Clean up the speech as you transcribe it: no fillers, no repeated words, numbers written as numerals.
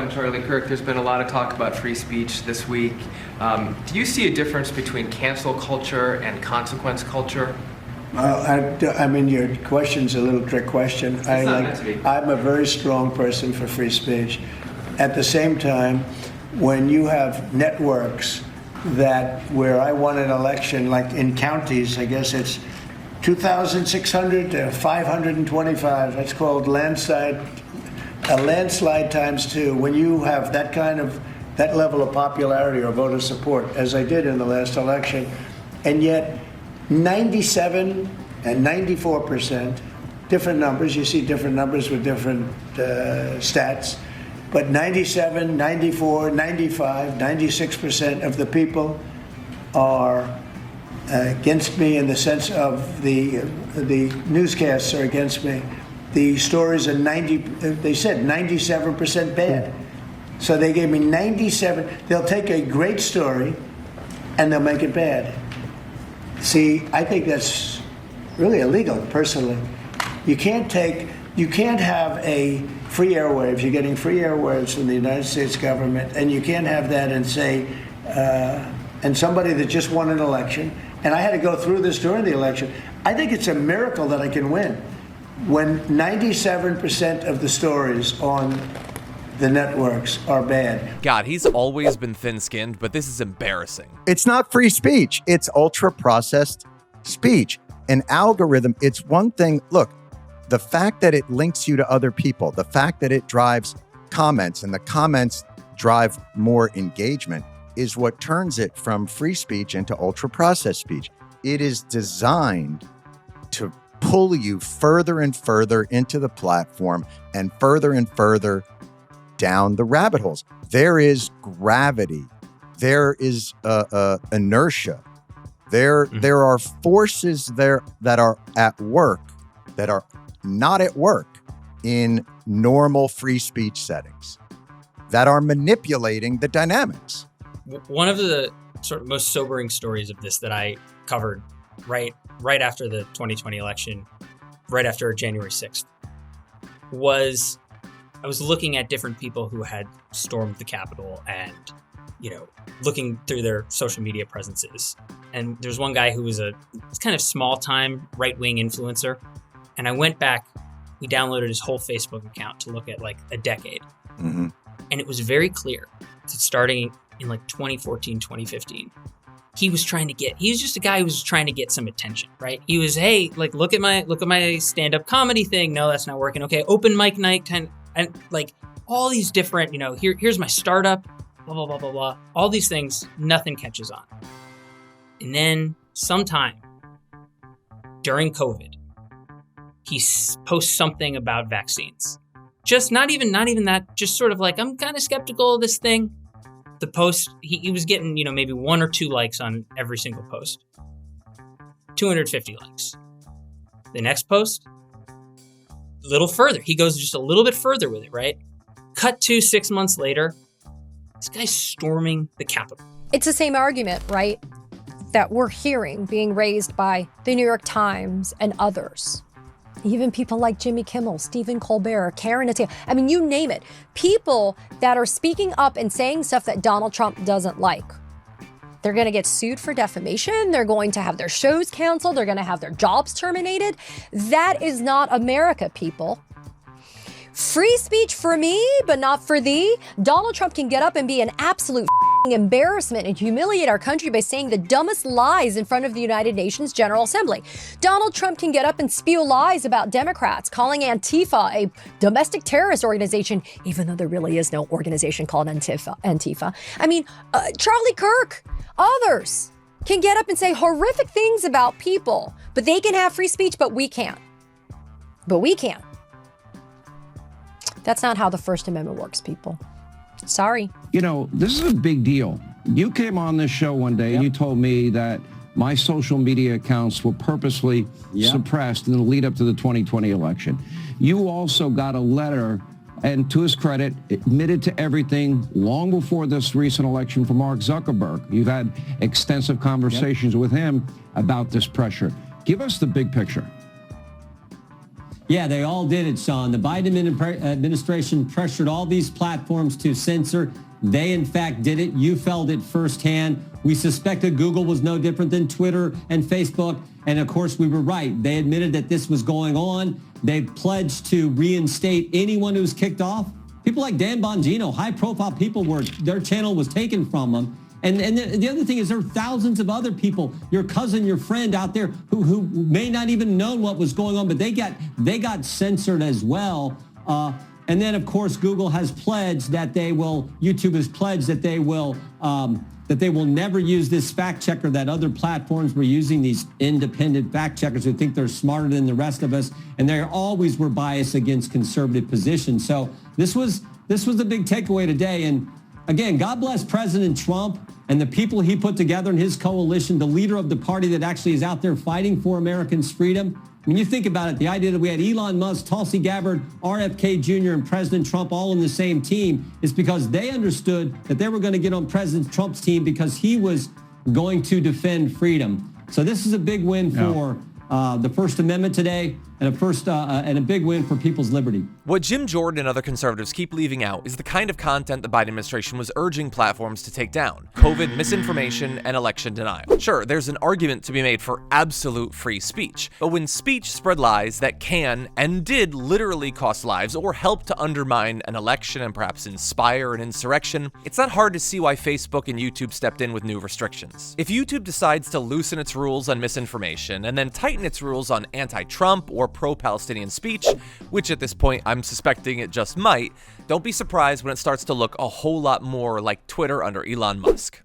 on Charlie Kirk. There's been a lot of talk about free speech this week. Do you see a difference between cancel culture and consequence culture? I mean, your question's a little trick question. I'm a very strong person for free speech. At the same time, when you have networks where I won an election, like in counties, I guess it's 2,600 to 525. That's called a landslide times 2. When you have that level of popularity or voter support, as I did in the last election, and yet 97 and 94%, different numbers. You see different numbers with different stats, but 97, 94, 95, 96% of the people are against me in the sense of the newscasts are against me. The stories are they said 97% bad. So they gave me 97. They'll take a great story and they'll make it bad. See, I think that's really illegal, personally. You can't have a free airwaves. You're getting free airwaves from the United States government, and you can't have that and say, and somebody that just won an election, and I had to go through this during the election. I think it's a miracle that I can win when 97% of the stories on the networks are bad. God, he's always been thin-skinned, but this is embarrassing. It's not free speech. It's ultra-processed speech. An algorithm, it's one thing. Look, the fact that it links you to other people, the fact that it drives comments and the comments drive more engagement is what turns it from free speech into ultra-processed speech. It is designed to pull you further and further into the platform and further down the rabbit holes. There is gravity. There is inertia. There are forces there that are at work that are not at work in normal free speech settings that are manipulating the dynamics. One of the sort of most sobering stories of this that I covered right after the 2020 election, right after January 6th, was I was looking at different people who had stormed the Capitol and, looking through their social media presences. And there's one guy who was a kind of small-time right-wing influencer. And I went back, we downloaded his whole Facebook account to look at like a decade. Mm-hmm. And it was very clear that starting in like 2014, 2015, he was just a guy who was trying to get some attention, right? He was, hey, like, look at my stand-up comedy thing. No, that's not working. Okay, open mic night, and like all these different, here's my startup, blah, blah, blah, blah, blah. All these things, nothing catches on. And then sometime during COVID, he posts something about vaccines. Just not even that, just sort of like, I'm kind of skeptical of this thing. The post, he was getting, maybe 1 or 2 likes on every single post. 250 likes. The next post, a little further. He goes just a little bit further with it, right? Cut to 6 months later, this guy's storming the Capitol. It's the same argument, right, that we're hearing being raised by the New York Times and others. Even people like Jimmy Kimmel, Stephen Colbert, Karen Attiah. I mean, you name it. People that are speaking up and saying stuff that Donald Trump doesn't like. They're going to get sued for defamation. They're going to have their shows canceled. They're going to have their jobs terminated. That is not America, people. Free speech for me, but not for thee. Donald Trump can get up and be an absolute embarrassment and humiliate our country by saying the dumbest lies in front of the United Nations General Assembly. Donald Trump can get up and spew lies about Democrats, calling Antifa a domestic terrorist organization, even though there really is no organization called Antifa. I mean, Charlie Kirk, others can get up and say horrific things about people, but they can have free speech, but we can't. But we can't. That's not how the First Amendment works, people. Sorry. This is a big deal. You came on this show one day and you told me that my social media accounts were purposely suppressed in the lead up to the 2020 election. You also got a letter, and to his credit, admitted to everything long before this recent election from Mark Zuckerberg. You've had extensive conversations with him about this pressure. Give us the big picture. Yeah, they all did it, Sean. The Biden administration pressured all these platforms to censor. They, in fact, did it. You felt it firsthand. We suspected Google was no different than Twitter and Facebook. And, of course, we were right. They admitted that this was going on. They pledged to reinstate anyone who's kicked off. People like Dan Bongino, high-profile people, their channel was taken from them. And the other thing is there are thousands of other people, your cousin, your friend out there who may not even know what was going on, but they got censored as well. And then, of course, Google has pledged that YouTube has pledged that they will never use this fact checker that other platforms were using, these independent fact checkers who think they're smarter than the rest of us, and they always were biased against conservative positions. So this was the big takeaway today. And again, God bless President Trump and the people he put together in his coalition, the leader of the party that actually is out there fighting for Americans' freedom. When you think about it, the idea that we had Elon Musk, Tulsi Gabbard, RFK Jr., and President Trump all on the same team is because they understood that they were going to get on President Trump's team because he was going to defend freedom. So this is a big win for the First Amendment today, and a big win for people's liberty. What Jim Jordan and other conservatives keep leaving out is the kind of content the Biden administration was urging platforms to take down: COVID misinformation and election denial. Sure, there's an argument to be made for absolute free speech, but when speech spread lies that can and did literally cost lives or help to undermine an election and perhaps inspire an insurrection, it's not hard to see why Facebook and YouTube stepped in with new restrictions. If YouTube decides to loosen its rules on misinformation and then tighten its rules on anti-Trump or pro-Palestinian speech, which at this point I'm suspecting it just might, don't be surprised when it starts to look a whole lot more like Twitter under Elon Musk.